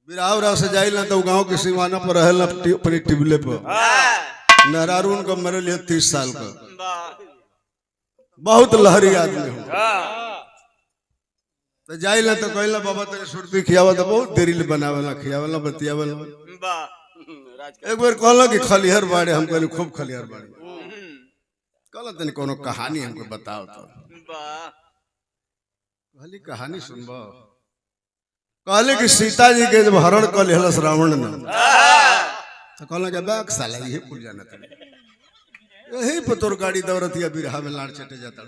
बिरावरा से जाइल ना तो गांव के सीमाना पर रहल अपनी टिबले पर नहरारून का मरल 30 साल का बहुत लहरी आदमी हो तो जाइल ना तो कहला बाबा तेरे सुरती खियावा तो बहुत देरी ले बनावेला खियावेला बतियावेला एक बार कहला कि खलिहर बाड़े हम कहली खूब खलिहर बाड़े कहला तनी कोनो कहानी हमको बताओ तो कहली कहानी सुनबो कहले कि सीता जी के जब हरण कर लेहलस रावण ने तो कहला के बाक साला ये भूल जाना था यही पर तोर गाड़ी दौड़तिया बिरहा में लाड़ चटे जाता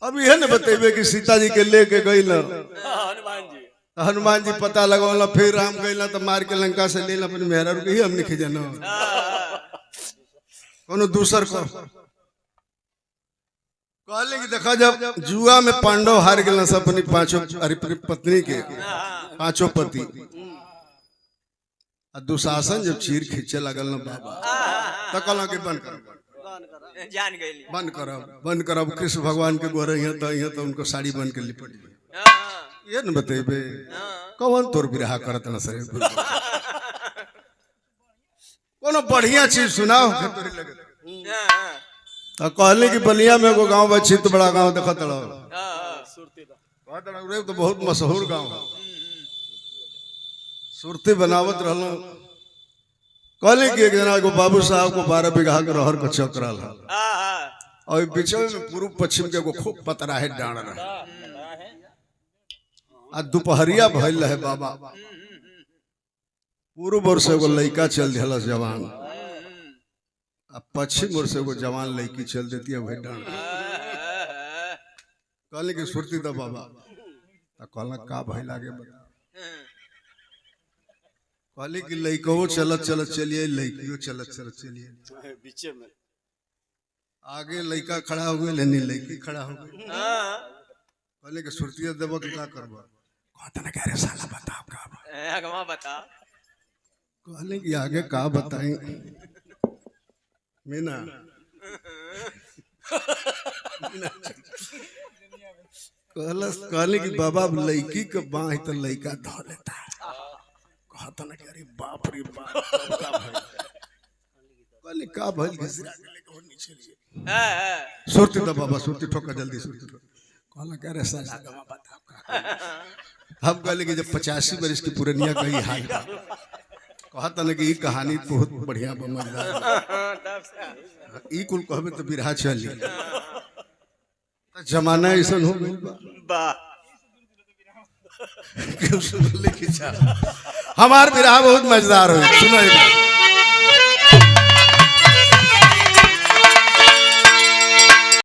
अब यह न बतेबे कि सीता जी के लेके गइल हनुमान जी पता लगौला फिर राम गइला तो मार के लंका से ले अपने मेहरा के ही हमने के जानो कोनो दूसर को कहले कि देखा जब जुआ में पांडव हार गए सब अपनी पांचों पत्नी के पांचों पति दुशासन जब चीर खींचे लगल न बाबा तो कहला कि बंद कर जान गई बंद करब कृष्ण भगवान के गोरे तो उनको साड़ी बन के लिपट ये न बतेबे कौन तोर बिरहा करत न सरे कोनो बढ़िया चीज सुनाओ के तोरी लगे तो कहले कि बलिया में एगो गांव बा चित बड़ा गांव देखत रहो तो बहुत मशहूर गांव सुरती बनावत रहलो कहले कि एक जना को बाबू साहब को 12 बीघा के रहर को चक रहा और बीच में पूर्व पश्चिम के खूब पतराहे डांड रहे आ दोपहरिया भइल रहे बाबा पूर्व ओर से एगो लड़का चल दिहलस जवान पश्चिम ओर से एगो जवान लड़की चल देती है भाई डांड कहले कि सुरती दा बाबा कहला का भइल आगे बता कहले कि लड़को चलत चलत चलिए लड़कियों चलत चलत चलिए बीचे में आगे लड़का खड़ा हो गए लेनी लड़की खड़ा हो गई कहले कि सुरतिया देबो कि का करबो कहता ना कह रे साला बताओ का बता कहले कि आगे का बताएं मीना कहले कि बाबा लड़की के बाह तो लड़का धो लेता कहता ना अरे बाप रे बाप कहले का भइल घिसरा के लेके नीचे लिए सुरती दा बाबा सुरती ठोका जल्दी सुरती कहला कह रे साला का बताओ का हम कहले कि जब 85 वर्ष की पुरनिया कही हाल कहता ना कि ई कहानी बहुत बढ़िया मजेदार ई कुल कहबे तो बिरहा चली जमाना ऐसा हो गइल बा हमार बिरहा बहुत मजेदार हो सुनो